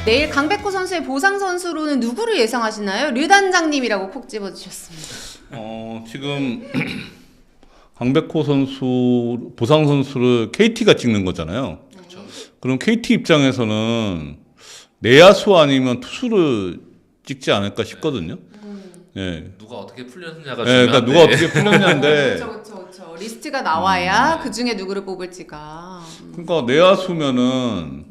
내일 강백호 선수의 보상 선수로는 누구를 예상하시나요? 류 단장님이라고 콕 집어주셨습니다. 지금 강백호 선수 보상 선수를 KT가 찍는 거잖아요. 그렇죠. 그럼 KT 입장에서는 내야수 아니면 투수를 찍지 않을까 싶거든요. 예. 누가 어떻게 풀렸냐가 예, 그러니까 누가 어떻게 풀렸냐인데. 그렇죠. 리스트가 나와야 그 중에 누구를 뽑을지가. 그러니까 내야수면은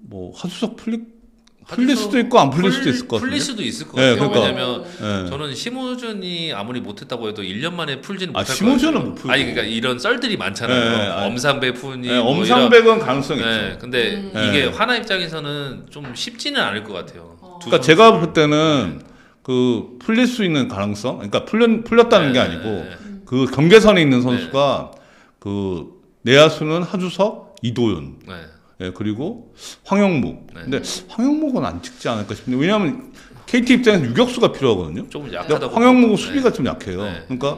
뭐 하주석 풀릴 수도 있고 안 풀릴 수도 있을 것 같아요. 풀릴 수도 있을 것 같아요. 그러니까, 왜냐면 예. 저는 심우준이 아무리 못했다고 해도 1년 만에 풀지는 못할 것 심우준은 같아요. 못 풀고. 아니 그러니까 이런 썰들이 많잖아요. 예, 엄상배푼이 예, 엄상백은 가능성이 있죠. 네, 근데 이게 예. 하나 입장에서는 좀 쉽지는 않을 것 같아요. 그러니까 제가 볼 때는 그 풀릴 수 있는 가능성, 그러니까 풀렸다는 게 아니고 그 경계선에 있는 선수가 그 내야수는 하주석, 이도윤, 네. 예, 그리고 황영묵. 네. 근데 황영묵은 안 찍지 않을까 싶은데 왜냐하면 KT 입장에서 유격수가 필요하거든요. 조금 근데 약하다고. 황영묵은 네. 수비가 좀 약해요. 네. 그러니까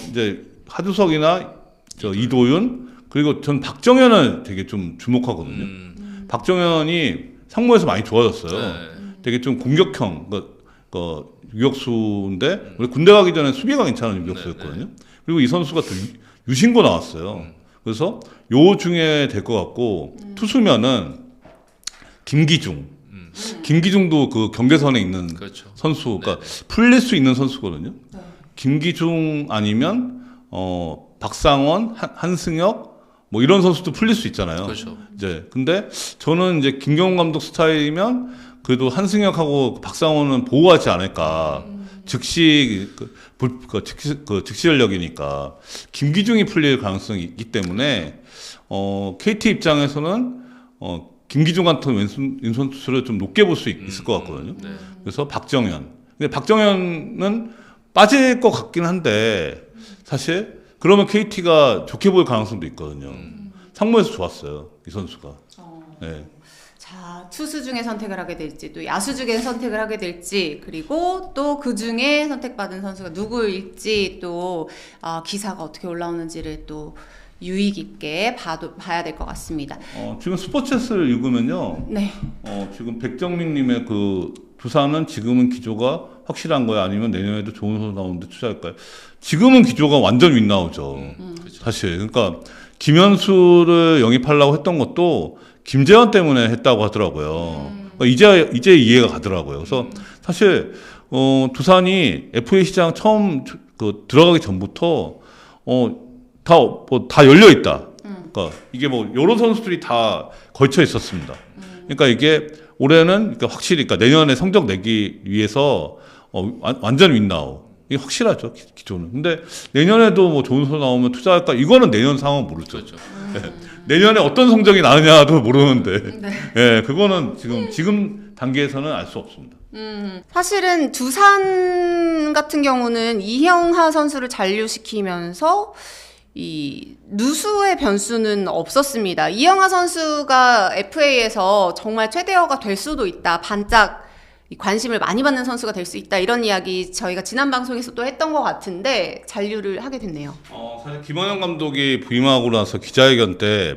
이제 하주석이나 이도윤 그리고 전 박정현을 되게 좀 주목하거든요. 박정현이 상무에서 많이 좋아졌어요. 네. 되게 좀 공격형 유격수인데 원래 군대 가기 전에 수비가 괜찮은 유격수였거든요. 그리고 이 선수가 또 유신고 나왔어요. 그래서 요 중에 될 것 같고 투수면은 김기중. 김기중도 그 경계선에 있는 그렇죠. 선수, 그러니까 풀릴 수 있는 선수거든요. 김기중 아니면 박상원, 한승혁 뭐 이런 선수도 풀릴 수 있잖아요. 그렇죠. 이제 근데 저는 이제 김경훈 감독 스타일이면 그래도 한승혁하고 박상원은 보호하지 않을까. 즉시 즉시 전력이니까 김기중이 풀릴 가능성이 있기 때문에 KT 입장에서는 김기중 같은 왼손 투수를 좀 높게 볼 수 있을 것 같거든요. 네. 그래서 박정현. 근데 박정현은 빠질 것 같긴 한데 사실 그러면 KT가 좋게 보일 가능성도 있거든요. 상무에서 좋았어요, 이 선수가. 네. 자, 투수 중에 선택을 하게 될지, 또 야수 중에 선택을 하게 될지, 그리고 또 그 중에 선택받은 선수가 누구일지, 또 기사가 어떻게 올라오는지를 또 유의 깊게 봐야 될 것 같습니다. 지금 스포츠를 읽으면요. 네. 지금 백정민님의 그 두산은 지금은 기조가 확실한 거야 아니면 내년에도 좋은 선수 나오는데 투자할까요? 지금은 기조가 완전 윗나오죠. 그렇죠. 사실 그러니까 김현수를 영입하려고 했던 것도 김재환 때문에 했다고 하더라고요. 그러니까 이제 이해가 가더라고요. 그래서 사실 두산이 FA 시장 처음 들어가기 전부터 다 열려 있다. 그러니까 이게 뭐 여러 선수들이 다 걸쳐 있었습니다. 그러니까 이게 올해는 그러니까 확실히 그러니까 내년에 성적 내기 위해서 완전 윈나우. 이게 확실하죠, 기조는. 근데 내년에도 뭐 좋은 선수 나오면 투자할까? 이거는 내년 상황 모르죠. 그렇죠. 내년에 어떤 성적이 나느냐도 모르는데, 네. 예, 그거는 지금 단계에서는 알 수 없습니다. 사실은 두산 같은 경우는 이형하 선수를 잔류시키면서 이 누수의 변수는 없었습니다. 이형하 선수가 FA에서 정말 최대어가 될 수도 있다. 반짝 관심을 많이 받는 선수가 될 수 있다. 이런 이야기 저희가 지난 방송에서 또 했던 것 같은데 잔류를 하게 됐네요. 사실 김원영 감독이 부임하고 나서 기자회견 때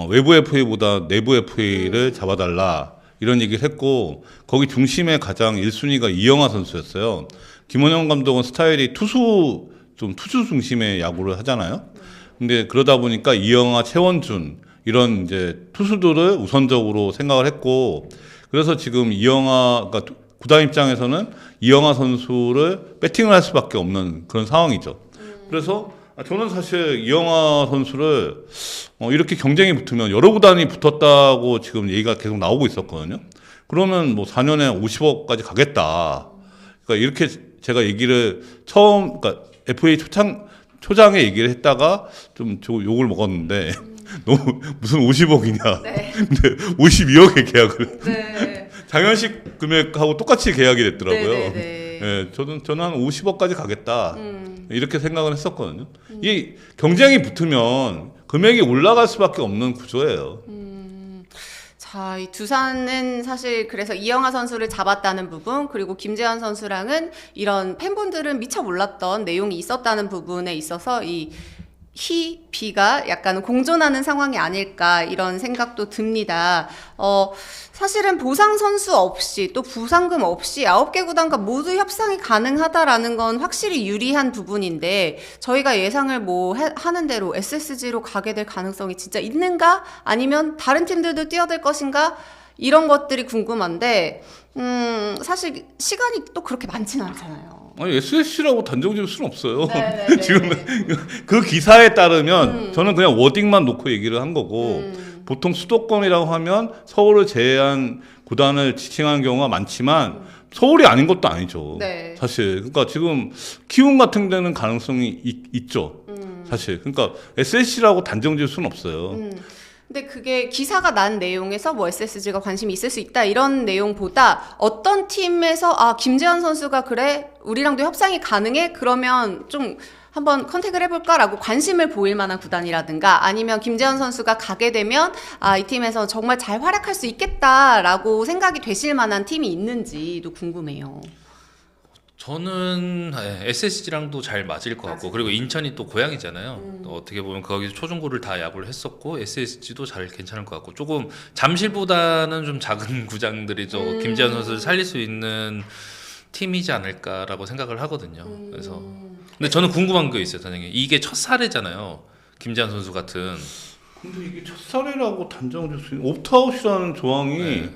외부 FA보다 내부 FA를 잡아달라 이런 얘기를 했고 거기 중심에 가장 1순위가 이영하 선수였어요. 김원영 감독은 스타일이 투수 중심의 야구를 하잖아요. 근데 그러다 보니까 이영하, 최원준 이런 이제 투수들을 우선적으로 생각을 했고 그래서 지금 그러니까 구단 입장에서는 이영하 선수를 배팅을 할 수밖에 없는 그런 상황이죠. 그래서 저는 사실 이영하 선수를 이렇게 경쟁이 붙으면 여러 구단이 붙었다고 지금 얘기가 계속 나오고 있었거든요. 그러면 뭐 4년에 50억까지 가겠다. 그러니까 이렇게 제가 얘기를 그러니까 FA 초장에 얘기를 했다가 좀 욕을 먹었는데 너무 무슨 50억이냐. 네. 근데 52억에 계약을. 네. 장현식 금액하고 똑같이 계약이 됐더라고요. 네. 예, 저는 한 50억까지 가겠다. 이렇게 생각을 했었거든요. 이 경쟁이 붙으면 금액이 올라갈 수밖에 없는 구조예요. 자, 이 두산은 사실 그래서 이영하 선수를 잡았다는 부분, 그리고 김재환 선수랑은 이런 팬분들은 미처 몰랐던 내용이 있었다는 부분에 있어서 이 희, 비가 약간 공존하는 상황이 아닐까 이런 생각도 듭니다. 사실은 보상 선수 없이 또 부상금 없이 9개 구단과 모두 협상이 가능하다라는 건 확실히 유리한 부분인데 저희가 예상을 하는 대로 SSG로 가게 될 가능성이 진짜 있는가? 아니면 다른 팀들도 뛰어들 것인가? 이런 것들이 궁금한데 사실 시간이 또 그렇게 많지는 않잖아요. 아니 SSC라고 단정 지을 수는 없어요. 네네네. 지금 그 기사에 따르면 저는 그냥 워딩만 놓고 얘기를 한 거고 보통 수도권이라고 하면 서울을 제외한 구단을 지칭하는 경우가 많지만 서울이 아닌 것도 아니죠. 네. 사실 그러니까 지금 키움 같은 데는 가능성이 있죠. 사실 그러니까 SSC라고 단정 지을 수는 없어요. 근데 그게 기사가 난 내용에서 뭐 SSG가 관심이 있을 수 있다 이런 내용보다 어떤 팀에서 김재환 선수가 그래 우리랑도 협상이 가능해 그러면 좀 한번 컨택을 해볼까라고 관심을 보일 만한 구단이라든가 아니면 김재환 선수가 가게 되면 이 팀에서 정말 잘 활약할 수 있겠다라고 생각이 되실 만한 팀이 있는지도 궁금해요. 저는 SSG랑도 잘 맞을 것 같고 그리고 인천이 또 고향이잖아요. 또 어떻게 보면 거기서 초중고를 다 야구를 했었고 SSG도 잘 괜찮을 것 같고 조금 잠실보다는 좀 작은 구장들이 김재환 선수를 살릴 수 있는 팀이지 않을까라고 생각을 하거든요. 그래서 근데 저는 궁금한 게 있어요, 선생님. 이게 첫 사례잖아요. 김재환 선수 같은. 근데 이게 첫 사례라고 단정 지을 수 있는 옵트아웃이라는 조항이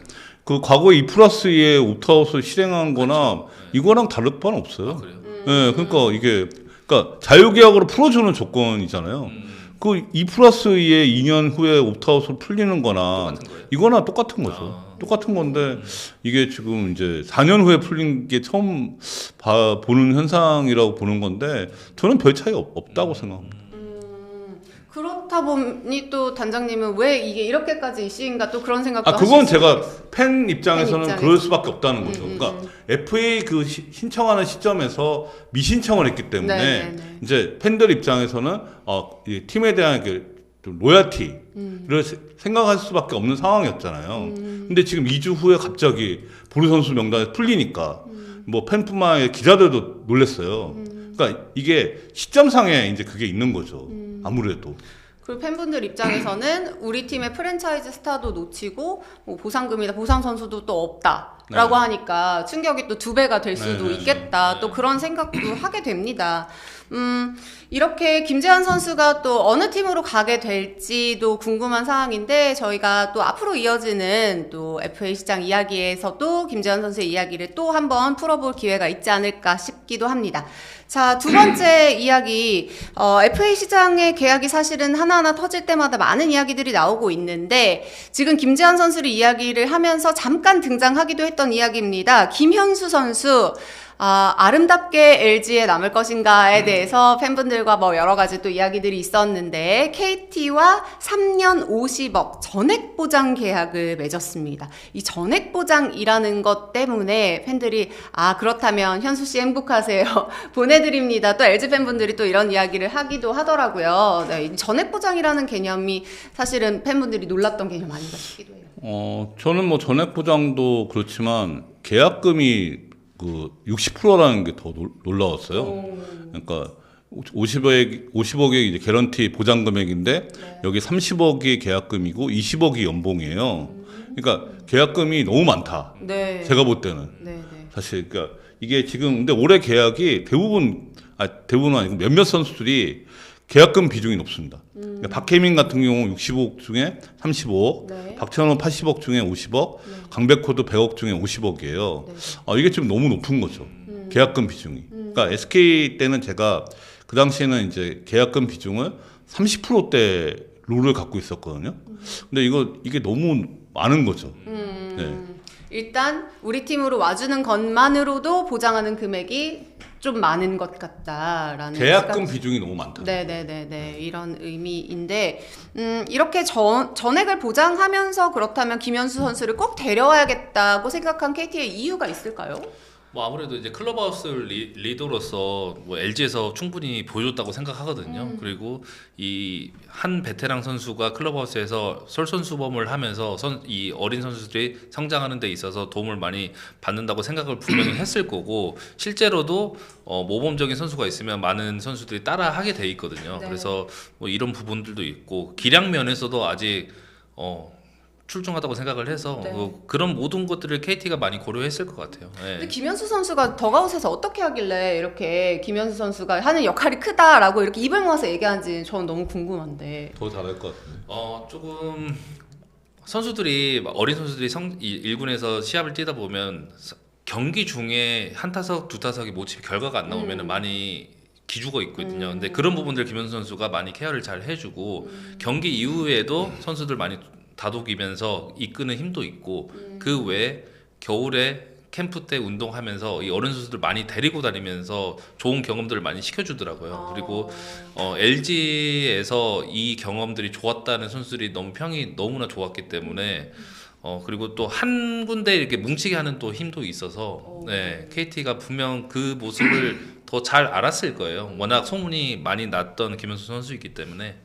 그 과거 2+2의 옵트아웃을 실행한 거나 이거랑 다를 바는 없어요. 그래요? 네, 그러니까 이게 그러니까 자유계약으로 풀어주는 조건이잖아요. 그 2+2의 2년 후에 옵트아웃으로 풀리는 거나 똑같은 거예요? 이거나 똑같은 거죠. 똑같은 건데 이게 지금 이제 4년 후에 풀린 게 처음 보는 현상이라고 보는 건데 저는 별 차이 없다고 생각합니다. 그렇다 보니 또 단장님은 왜 이게 이렇게까지 이슈인가 또 그런 생각도 그건 하실 제가 수 팬 입장에서는 팬 그럴 수밖에 없다는 거죠. 그러니까 FA 그 신청하는 시점에서 미신청을 했기 때문에 네네네. 이제 팬들 입장에서는 이 팀에 대한 좀 로열티를 생각할 수밖에 없는 상황이었잖아요. 근데 지금 2주 후에 갑자기 보루 선수 명단에 풀리니까 뭐 팬뿐만 아니라 기자들도 놀랐어요. 그러니까 이게 시점상에 이제 그게 있는 거죠. 아무래도. 그리고 팬분들 입장에서는 우리 팀의 프랜차이즈 스타도 놓치고 뭐 보상금이나 보상 선수도 또 없다라고 하니까 충격이 또 2배가 될 수도 있겠다. 또 그런 생각도 하게 됩니다. 이렇게 김재환 선수가 또 어느 팀으로 가게 될지도 궁금한 상황인데 저희가 또 앞으로 이어지는 또 FA 시장 이야기에서도 김재환 선수의 이야기를 또 한번 풀어볼 기회가 있지 않을까 싶기도 합니다. 자, 두 번째 이야기, FA 시장의 계약이 사실은 하나하나 터질 때마다 많은 이야기들이 나오고 있는데 지금 김재환 선수를 이야기를 하면서 잠깐 등장하기도 했던 이야기입니다. 김현수 선수. 아름답게 LG에 남을 것인가에 대해서 팬분들과 뭐 여러 가지 또 이야기들이 있었는데 KT와 3년 50억 전액 보장 계약을 맺었습니다. 이 전액 보장이라는 것 때문에 팬들이 그렇다면 현수 씨 행복하세요. 보내드립니다. 또 LG 팬분들이 또 이런 이야기를 하기도 하더라고요. 네, 이 전액 보장이라는 개념이 사실은 팬분들이 놀랐던 개념 아닌가 싶기도 해요. 저는 뭐 전액 보장도 그렇지만 계약금이 그 60%라는 게 더 놀라웠어요. 그러니까 50억이 이제 개런티 보장 금액인데 여기 30억이 계약금이고 20억이 연봉이에요. 그러니까 계약금이 너무 많다. 네. 제가 볼 때는 사실 그러니까 이게 지금 근데 올해 계약이 대부분은 아니고 몇몇 선수들이 계약금 비중이 높습니다. 그러니까 박혜민 같은 경우 65억 중에 35억, 박찬호 80억 중에 50억, 강백호도 100억 중에 50억이에요. 이게 지금 너무 높은 거죠. 계약금 비중이. 그러니까 SK 때는 제가 그 당시에는 이제 계약금 비중을 30%대 룰을 갖고 있었거든요. 근데 이게 너무 많은 거죠. 네. 일단 우리 팀으로 와주는 것만으로도 보장하는 금액이 좀 많은 것 같다라는 계약금 비중이 너무 많다. 네네네네 이런 의미인데 이렇게 전액을 보장하면서 그렇다면 김현수 선수를 꼭 데려와야겠다고 생각한 KT의 이유가 있을까요? 뭐 아무래도 이제 클럽하우스 리더로서 뭐 LG에서 충분히 보여줬다고 생각하거든요. 그리고 이 한 베테랑 선수가 클럽하우스에서 솔선수범을 하면서 이 어린 선수들이 성장하는 데 있어서 도움을 많이 받는다고 생각을 분명히 했을 거고, 실제로도 모범적인 선수가 있으면 많은 선수들이 따라 하게 돼 있거든요. 네. 그래서 뭐 이런 부분들도 있고, 기량 면에서도 아직 출중하다고 생각을 해서 네. 그런 모든 것들을 KT가 많이 고려했을 것 같아요. 네. 근데 김현수 선수가 더가웃에서 어떻게 하길래 이렇게 김현수 선수가 하는 역할이 크다라고 이렇게 입을 모아서 얘기하는지 저는 너무 궁금한데. 더 잘할 것 같은데. 조금 선수들이 어린 선수들이 1군에서 시합을 뛰다 보면 경기 중에 한 타석 두 타석이 모집 결과가 안 나오면 많이 기죽어 있거든요. 근데 그런 부분들 김현수 선수가 많이 케어를 잘 해주고 경기 이후에도 선수들 많이 다독이면서 이끄는 힘도 있고, 그 외에 겨울에 캠프 때 운동하면서 이 어린 선수들 많이 데리고 다니면서 좋은 경험들을 많이 시켜주더라고요. 그리고 LG에서 이 경험들이 좋았다는 선수들이 너무 평이 너무나 좋았기 때문에 그리고 또 한 군데 이렇게 뭉치게 하는 또 힘도 있어서 네, KT가 분명 그 모습을 더 잘 알았을 거예요. 워낙 소문이 많이 났던 김현수 선수이기 때문에.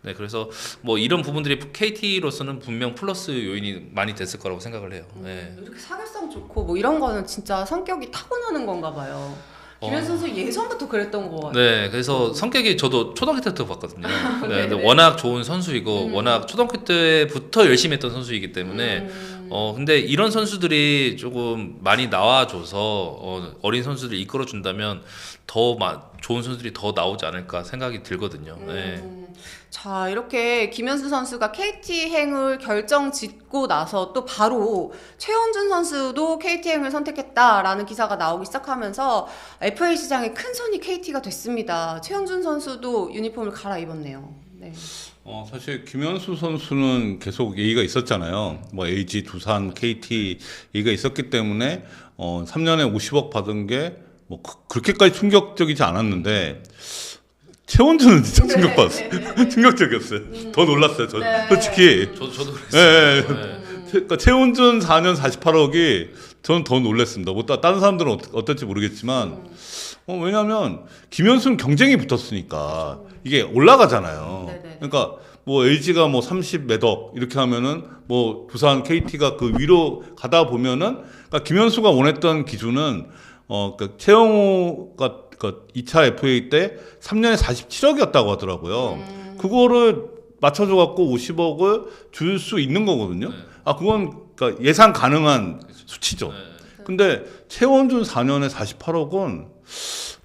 네, 그래서 뭐 이런 부분들이 KT로서는 분명 플러스 요인이 많이 됐을 거라고 생각을 해요. 네. 이렇게 사교성 좋고 뭐 이런 거는 진짜 성격이 타고나는 건가 봐요. 김현수 선수 예전부터 그랬던 거 같아요. 네, 그래서 성격이 저도 초등학교 때부터 봤거든요. 네, 근데 네네. 워낙 좋은 선수이고 워낙 초등학교 때부터 열심히 했던 선수이기 때문에 근데 이런 선수들이 조금 많이 나와줘서 어린 선수들 이끌어 준다면 더 좋은 선수들이 더 나오지 않을까 생각이 들거든요. 네. 자, 이렇게 김현수 선수가 KT행을 결정짓고 나서 또 바로 최원준 선수도 KT행을 선택했다라는 기사가 나오기 시작하면서 FA 시장에 큰 손이 KT가 됐습니다. 최원준 선수도 유니폼을 갈아입었네요. 네. 사실 김현수 선수는 계속 얘기가 있었잖아요. 뭐 LG, 두산, KT 얘기가 있었기 때문에 3년에 50억 받은 게 뭐 그렇게까지 충격적이지 않았는데, 최원준은 진짜 충격받았어요. 충격적이었어요. 더 놀랐어요. 저 네. 솔직히. 저도 예, 그랬어요. 예. 네. 그러니까 최원준 4년 48억이 저는 더 놀랐습니다. 뭐 다른 사람들은 어떨지 모르겠지만, 왜냐하면 김현수는 경쟁이 붙었으니까 이게 올라가잖아요. 네네. 그러니까 뭐 LG가 뭐 30 몇 억 이렇게 하면은 뭐 부산 KT가 그 위로 가다 보면은, 그러니까 김현수가 원했던 기준은 그 최영호가 그 2차 FA 때 3년에 47억이었다고 하더라고요. 그거를 맞춰줘 갖고 50억을 줄 수 있는 거거든요. 네. 그건 그러니까 예상 가능한 수치죠. 네. 근데 최원준 4년에 48억은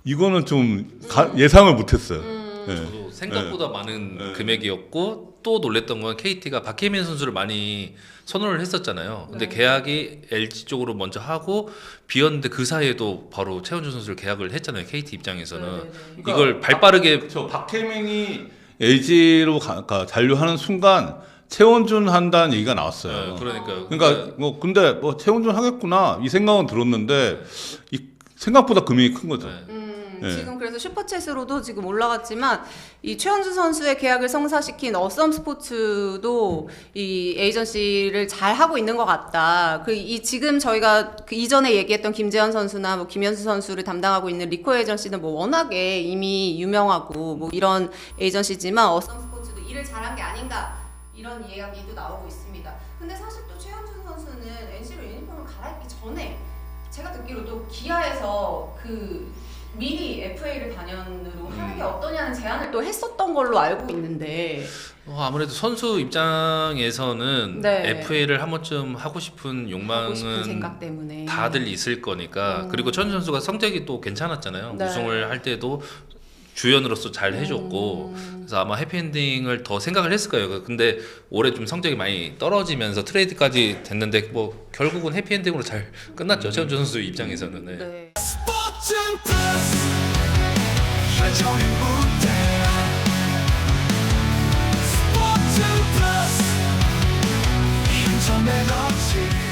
이거는 좀 예상을 못했어요. 네. 저도 생각보다 많은 네. 금액이었고, 또 놀랬던 건 KT가 박혜민 선수를 많이 선호를 했었잖아요. 근데 네. 계약이 LG 쪽으로 먼저 하고 비었는데 그 사이에도 바로 최원준 선수를 계약을 했잖아요. KT 입장에서는. 네네네. 이걸 발빠르게 그렇죠. 박혜민이 LG로 잔류하는 순간 최원준 한다는 얘기가 나왔어요. 네, 그러니까요. 그러니까 뭐 근데 뭐 최원준 하겠구나 이 생각은 들었는데 이 생각보다 금액이 큰 거죠. 네. 네. 지금 그래서 슈퍼챗으로도 지금 올라갔지만 이 최원준 선수의 계약을 성사시킨 어썸 스포츠도 이 에이전시를 잘 하고 있는 것 같다. 이 지금 저희가 그 이전에 얘기했던 김재현 선수나 뭐 김현수 선수를 담당하고 있는 리코 에이전시는 뭐 워낙에 이미 유명하고 뭐 이런 에이전시지만 어썸 스포츠도 일을 잘한 게 아닌가 이런 이야기도 나오고 있습니다. 근데 사실 또 최원준 선수는 NC로 유니폼을 갈아입기 전에 제가 듣기로도 기아에서 미리 FA를 단연으로 하는 게 어떠냐는 제안을 또 했었던 걸로 알고 있는데. 아무래도 선수 입장에서는 네. FA를 한 번쯤 하고 싶은 하고 싶은 욕망은 생각 때문에 다들 있을 거니까. 그리고 최원준 선수가 성적이 또 괜찮았잖아요. 네. 우승을 할 때도 주연으로서 잘 해줬고, 그래서 아마 해피엔딩을 더 생각을 했을 거예요. 근데 올해 좀 성적이 많이 떨어지면서 트레이드까지 됐는데 뭐 결국은 해피엔딩으로 잘 끝났죠. 최원준 선수 입장에서는. 네. 네. 스포츠 플러스 최종의 무대 스포츠 플러스 인터넷 없이